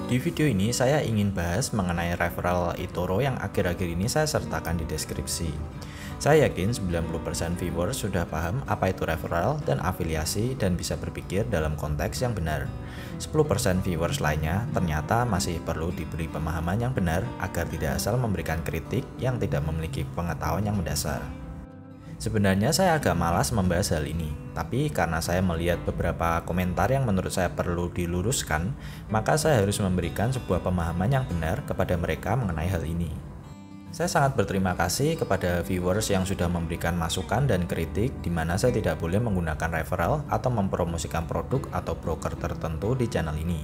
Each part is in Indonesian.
Di video ini saya ingin bahas mengenai referral eToro yang akhir-akhir ini saya sertakan di deskripsi. Saya yakin 90% viewers sudah paham apa itu referral dan afiliasi dan bisa berpikir dalam konteks yang benar. 10% viewers lainnya ternyata masih perlu diberi pemahaman yang benar agar tidak asal memberikan kritik yang tidak memiliki pengetahuan yang mendasar. Sebenarnya saya agak malas membahas hal ini, tapi karena saya melihat beberapa komentar yang menurut saya perlu diluruskan, maka saya harus memberikan sebuah pemahaman yang benar kepada mereka mengenai hal ini. Saya sangat berterima kasih kepada viewers yang sudah memberikan masukan dan kritik di mana saya tidak boleh menggunakan referral atau mempromosikan produk atau broker tertentu di channel ini.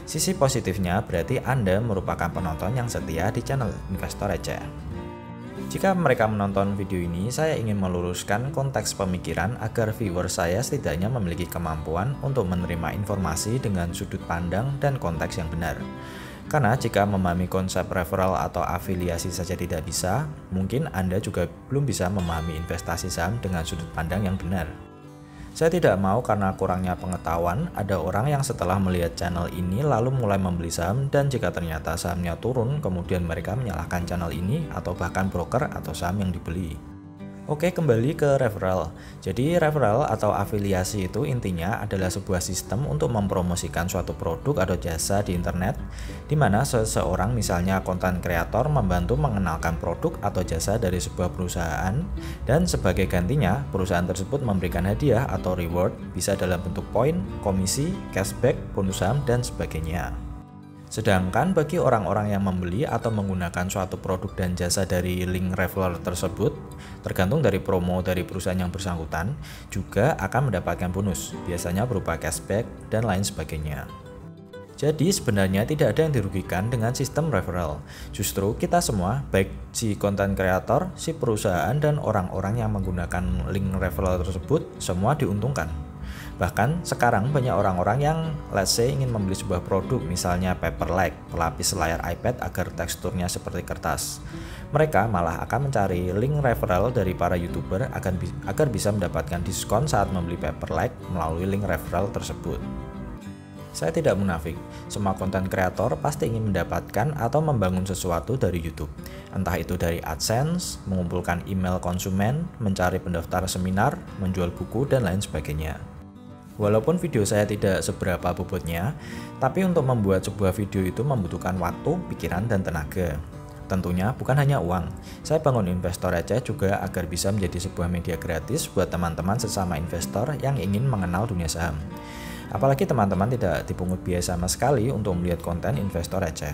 Sisi positifnya berarti Anda merupakan penonton yang setia di channel Investor Receh. Jika mereka menonton video ini, saya ingin meluruskan konteks pemikiran agar viewer saya setidaknya memiliki kemampuan untuk menerima informasi dengan sudut pandang dan konteks yang benar. Karena jika memahami konsep referral atau afiliasi saja tidak bisa, mungkin Anda juga belum bisa memahami investasi saham dengan sudut pandang yang benar. Saya tidak mau karena kurangnya pengetahuan, ada orang yang setelah melihat channel ini lalu mulai membeli saham dan jika ternyata sahamnya turun, kemudian mereka menyalahkan channel ini atau bahkan broker atau saham yang dibeli. Oke, kembali ke referral. Jadi referral atau afiliasi itu intinya adalah sebuah sistem untuk mempromosikan suatu produk atau jasa di internet, di mana seseorang misalnya konten kreator membantu mengenalkan produk atau jasa dari sebuah perusahaan, dan sebagai gantinya perusahaan tersebut memberikan hadiah atau reward, bisa dalam bentuk poin, komisi, cashback, bonus saham, dan sebagainya. Sedangkan bagi orang-orang yang membeli atau menggunakan suatu produk dan jasa dari link referral tersebut, tergantung dari promo dari perusahaan yang bersangkutan, juga akan mendapatkan bonus, biasanya berupa cashback dan lain sebagainya. Jadi sebenarnya tidak ada yang dirugikan dengan sistem referral. Justru kita semua, baik si konten kreator, si perusahaan, dan orang-orang yang menggunakan link referral tersebut, semua diuntungkan. Bahkan sekarang banyak orang-orang yang let's say ingin membeli sebuah produk, misalnya Paperlike, pelapis layar iPad agar teksturnya seperti kertas. Mereka malah akan mencari link referral dari para YouTuber agar bisa mendapatkan diskon saat membeli Paperlike melalui link referral tersebut. Saya tidak munafik, semua konten kreator pasti ingin mendapatkan atau membangun sesuatu dari YouTube. Entah itu dari AdSense, mengumpulkan email konsumen, mencari pendaftar seminar, menjual buku, dan lain sebagainya. Walaupun video saya tidak seberapa bobotnya, tapi untuk membuat sebuah video itu membutuhkan waktu, pikiran, dan tenaga. Tentunya bukan hanya uang. Saya bangun Investor Receh juga agar bisa menjadi sebuah media gratis buat teman-teman sesama investor yang ingin mengenal dunia saham. Apalagi teman-teman tidak dipungut biaya sama sekali untuk melihat konten Investor Receh.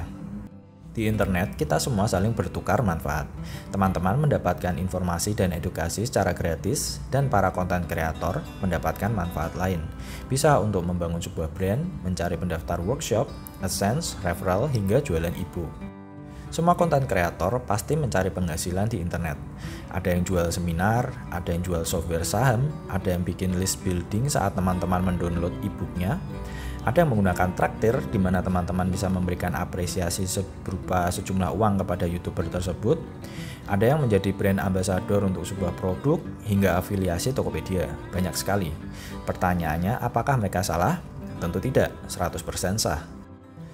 Di internet, kita semua saling bertukar manfaat. Teman-teman mendapatkan informasi dan edukasi secara gratis, dan para konten kreator mendapatkan manfaat lain. Bisa untuk membangun sebuah brand, mencari pendaftar workshop, AdSense, referral, hingga jualan e-book. Semua konten kreator pasti mencari penghasilan di internet. Ada yang jual seminar, ada yang jual software saham, ada yang bikin list building saat teman-teman mendownload e-booknya. Ada yang menggunakan traktir di mana teman-teman bisa memberikan apresiasi berupa sejumlah uang kepada YouTuber tersebut. Ada yang menjadi brand ambassador untuk sebuah produk hingga afiliasi Tokopedia. Banyak sekali. Pertanyaannya, apakah mereka salah? Tentu tidak, 100% sah.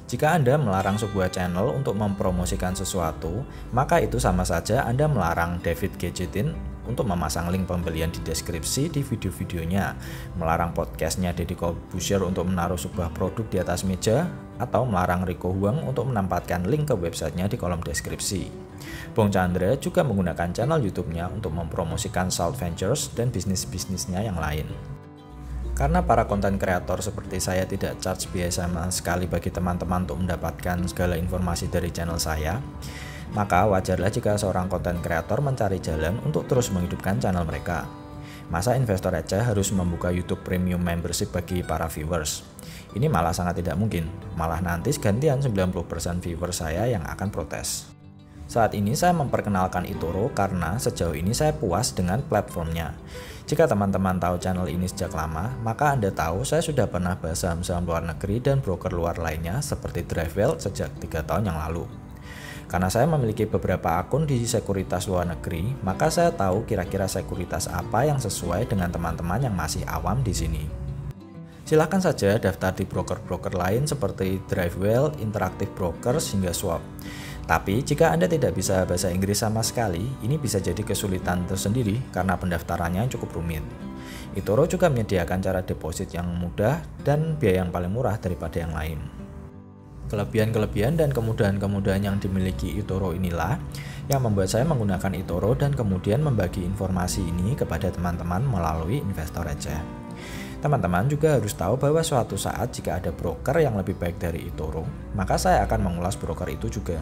Jika Anda melarang sebuah channel untuk mempromosikan sesuatu, maka itu sama saja Anda melarang David Gadgetin untuk memasang link pembelian di deskripsi di video-videonya, melarang podcastnya Deddy Corbuzier untuk menaruh sebuah produk di atas meja, atau melarang Rico Huang untuk menempatkan link ke websitenya di kolom deskripsi. Bong Chandra juga menggunakan channel YouTube-nya untuk mempromosikan Salt Ventures dan bisnis-bisnisnya yang lain. Karena para konten kreator seperti saya tidak charge biaya sama sekali bagi teman-teman untuk mendapatkan segala informasi dari channel saya, maka wajarlah jika seorang konten kreator mencari jalan untuk terus menghidupkan channel mereka. Masa Investor Receh harus membuka YouTube Premium Membership bagi para viewers? Ini malah sangat tidak mungkin, malah nanti gantian 90% viewers saya yang akan protes. Saat ini saya memperkenalkan eToro karena sejauh ini saya puas dengan platformnya. Jika teman-teman tahu channel ini sejak lama, maka Anda tahu saya sudah pernah bahas saham-saham luar negeri dan broker luar lainnya seperti Drivewell sejak 3 tahun yang lalu. Karena saya memiliki beberapa akun di sekuritas luar negeri, maka saya tahu kira-kira sekuritas apa yang sesuai dengan teman-teman yang masih awam di sini. Silahkan saja daftar di broker-broker lain seperti Drivewell, Interactive Brokers, hingga Swap. Tapi jika Anda tidak bisa bahasa Inggris sama sekali, ini bisa jadi kesulitan tersendiri karena pendaftarannya cukup rumit. eToro juga menyediakan cara deposit yang mudah dan biaya yang paling murah daripada yang lain. Kelebihan-kelebihan dan kemudahan-kemudahan yang dimiliki eToro inilah yang membuat saya menggunakan eToro dan kemudian membagi informasi ini kepada teman-teman melalui Investor Receh. Teman-teman juga harus tahu bahwa suatu saat jika ada broker yang lebih baik dari eToro, maka saya akan mengulas broker itu juga.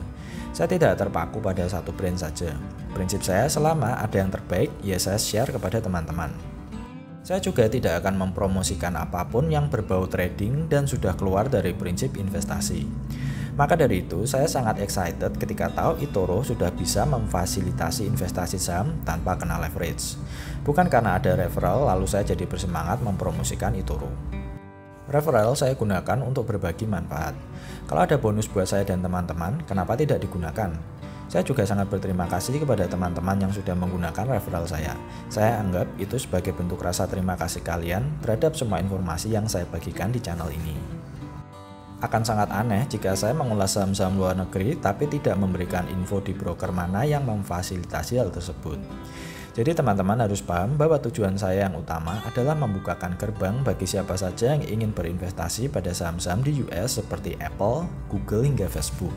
Saya tidak terpaku pada satu brand saja. Prinsip saya selama ada yang terbaik, ya saya share kepada teman-teman. Saya juga tidak akan mempromosikan apapun yang berbau trading dan sudah keluar dari prinsip investasi. Maka dari itu, saya sangat excited ketika tahu eToro sudah bisa memfasilitasi investasi saham tanpa kena leverage. Bukan karena ada referral lalu saya jadi bersemangat mempromosikan eToro. Referral saya gunakan untuk berbagi manfaat. Kalau ada bonus buat saya dan teman-teman, kenapa tidak digunakan? Saya juga sangat berterima kasih kepada teman-teman yang sudah menggunakan referral saya. Saya anggap itu sebagai bentuk rasa terima kasih kalian terhadap semua informasi yang saya bagikan di channel ini. Akan sangat aneh jika saya mengulas saham-saham luar negeri tapi tidak memberikan info di broker mana yang memfasilitasi hal tersebut. Jadi teman-teman harus paham bahwa tujuan saya yang utama adalah membukakan gerbang bagi siapa saja yang ingin berinvestasi pada saham-saham di US seperti Apple, Google, hingga Facebook.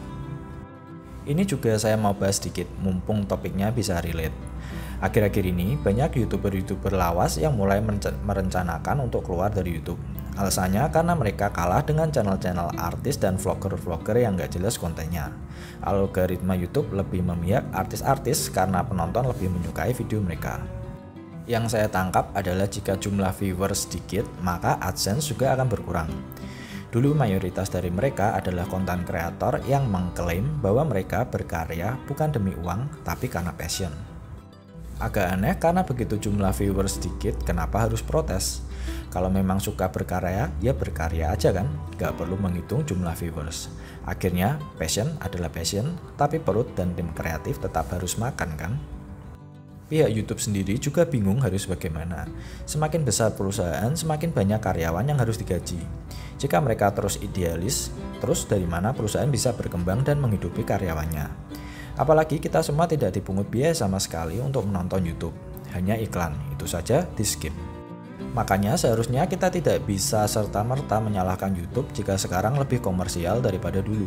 Ini juga saya mau bahas sedikit, mumpung topiknya bisa relate. Akhir-akhir ini banyak YouTuber-YouTuber lawas yang mulai merencanakan untuk keluar dari YouTube. Alasannya karena mereka kalah dengan channel-channel artis dan vlogger-vlogger yang gak jelas kontennya. Algoritma YouTube lebih memihak artis-artis karena penonton lebih menyukai video mereka. Yang saya tangkap adalah jika jumlah viewers sedikit, maka AdSense juga akan berkurang. Dulu mayoritas dari mereka adalah konten kreator yang mengklaim bahwa mereka berkarya bukan demi uang, tapi karena passion. Agak aneh karena begitu jumlah viewers sedikit, kenapa harus protes? Kalau memang suka berkarya, ya berkarya aja kan? Gak perlu menghitung jumlah viewers. Akhirnya, passion adalah passion, tapi perut dan tim kreatif tetap harus makan kan? Pihak YouTube sendiri juga bingung harus bagaimana. Semakin besar perusahaan, semakin banyak karyawan yang harus digaji. Jika mereka terus idealis, terus dari mana perusahaan bisa berkembang dan menghidupi karyawannya? Apalagi kita semua tidak dipungut biaya sama sekali untuk menonton YouTube. Hanya iklan, itu saja di skip. Makanya seharusnya kita tidak bisa serta-merta menyalahkan YouTube jika sekarang lebih komersial daripada dulu.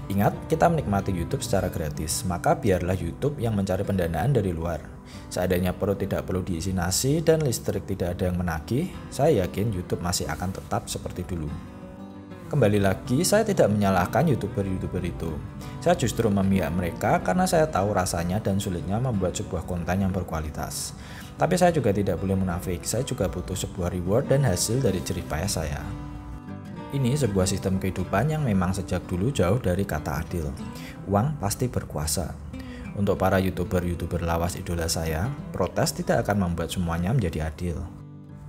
Ingat, kita menikmati YouTube secara gratis, maka biarlah YouTube yang mencari pendanaan dari luar. Seandainya perut tidak perlu diisi nasi dan listrik tidak ada yang menagih, saya yakin YouTube masih akan tetap seperti dulu. Kembali lagi, saya tidak menyalahkan YouTuber-YouTuber itu. Saya justru memihak mereka karena saya tahu rasanya dan sulitnya membuat sebuah konten yang berkualitas. Tapi saya juga tidak boleh munafik, saya juga butuh sebuah reward dan hasil dari jerih payah saya. Ini sebuah sistem kehidupan yang memang sejak dulu jauh dari kata adil. Uang pasti berkuasa. Untuk para YouTuber-YouTuber lawas idola saya, protes tidak akan membuat semuanya menjadi adil.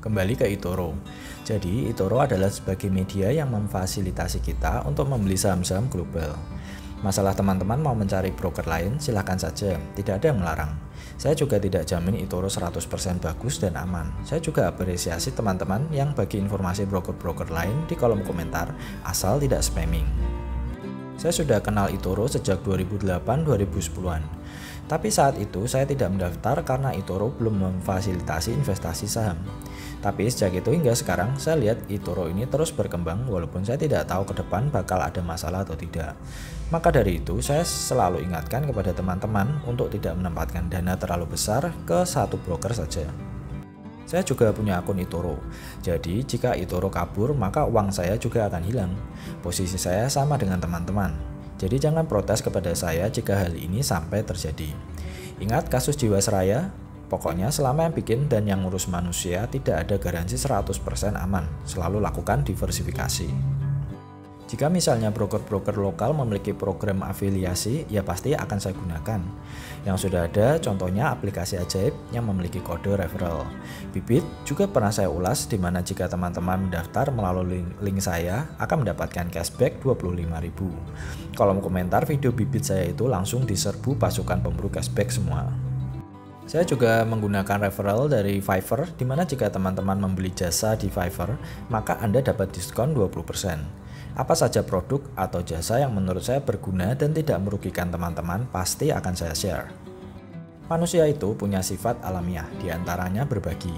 Kembali ke eToro. Jadi eToro adalah sebagai media yang memfasilitasi kita untuk membeli saham-saham global. Masalah teman-teman mau mencari broker lain, silahkan saja, tidak ada yang melarang. Saya juga tidak jamin eToro 100% bagus dan aman. Saya juga apresiasi teman-teman yang bagi informasi broker-broker lain di kolom komentar, asal tidak spamming. Saya sudah kenal eToro sejak 2008-2010-an. Tapi saat itu saya tidak mendaftar karena eToro belum memfasilitasi investasi saham. Tapi sejak itu hingga sekarang saya lihat eToro ini terus berkembang walaupun saya tidak tahu ke depan bakal ada masalah atau tidak. Maka dari itu saya selalu ingatkan kepada teman-teman untuk tidak menempatkan dana terlalu besar ke satu broker saja. Saya juga punya akun eToro, jadi jika eToro kabur maka uang saya juga akan hilang. Posisi saya sama dengan teman-teman, jadi jangan protes kepada saya jika hal ini sampai terjadi. Ingat kasus Jiwasraya, pokoknya selama yang bikin dan yang ngurus manusia tidak ada garansi 100% aman, selalu lakukan diversifikasi. Jika misalnya broker-broker lokal memiliki program afiliasi, ya pasti akan saya gunakan. Yang sudah ada contohnya aplikasi ajaib yang memiliki kode referral. Bibit juga pernah saya ulas di mana jika teman-teman mendaftar melalui link saya akan mendapatkan cashback 25.000. Kolom komentar video Bibit saya itu langsung diserbu pasukan pemburu cashback semua. Saya juga menggunakan referral dari Fiverr, di mana jika teman-teman membeli jasa di Fiverr, maka Anda dapat diskon 20%. Apa saja produk atau jasa yang menurut saya berguna dan tidak merugikan teman-teman, pasti akan saya share. Manusia itu punya sifat alamiah, diantaranya berbagi.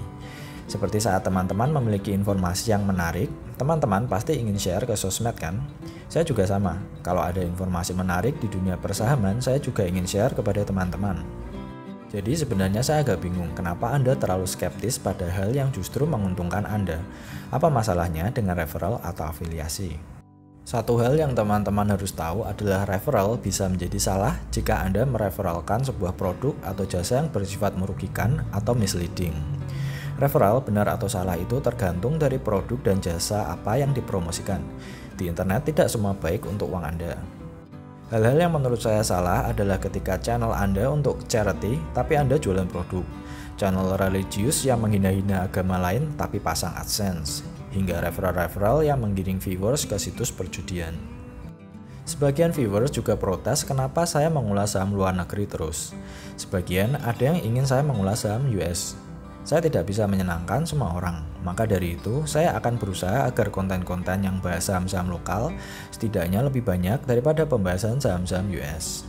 Seperti saat teman-teman memiliki informasi yang menarik, teman-teman pasti ingin share ke sosmed kan? Saya juga sama, kalau ada informasi menarik di dunia persahaman, saya juga ingin share kepada teman-teman. Jadi sebenarnya saya agak bingung kenapa Anda terlalu skeptis pada hal yang justru menguntungkan Anda. Apa masalahnya dengan referral atau afiliasi? Satu hal yang teman-teman harus tahu adalah referral bisa menjadi salah jika Anda mereferalkan sebuah produk atau jasa yang bersifat merugikan atau misleading. Referral benar atau salah itu tergantung dari produk dan jasa apa yang dipromosikan. Di internet tidak semua baik untuk uang Anda. Hal-hal yang menurut saya salah adalah ketika channel Anda untuk charity tapi Anda jualan produk, channel religius yang menghina-hina agama lain tapi pasang AdSense, hingga referral-referral yang menggiring viewers ke situs perjudian. Sebagian viewers juga protes kenapa saya mengulas saham luar negeri terus. Sebagian ada yang ingin saya mengulas saham US. Saya tidak bisa menyenangkan semua orang, maka dari itu saya akan berusaha agar konten-konten yang bahas saham-saham lokal setidaknya lebih banyak daripada pembahasan saham-saham US.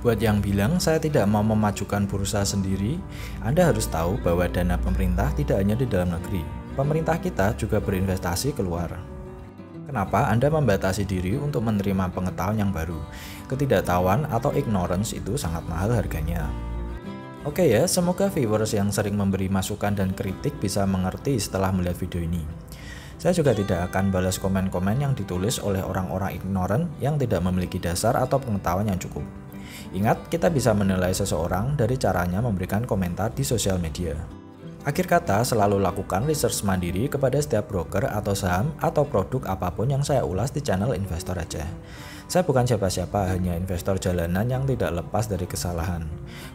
Buat yang bilang saya tidak mau memajukan bursa sendiri, Anda harus tahu bahwa dana pemerintah tidak hanya di dalam negeri. Pemerintah kita juga berinvestasi keluar. Kenapa Anda membatasi diri untuk menerima pengetahuan yang baru? Ketidaktahuan atau ignorance itu sangat mahal harganya. Oke ya, semoga viewers yang sering memberi masukan dan kritik bisa mengerti setelah melihat video ini. Saya juga tidak akan balas komen-komen yang ditulis oleh orang-orang ignorant yang tidak memiliki dasar atau pengetahuan yang cukup. Ingat, kita bisa menilai seseorang dari caranya memberikan komentar di sosial media. Akhir kata, selalu lakukan research mandiri kepada setiap broker atau saham atau produk apapun yang saya ulas di channel Investor Aja. Saya bukan siapa-siapa, hanya investor jalanan yang tidak lepas dari kesalahan.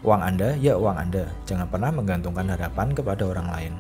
Uang Anda, ya uang Anda. Jangan pernah menggantungkan harapan kepada orang lain.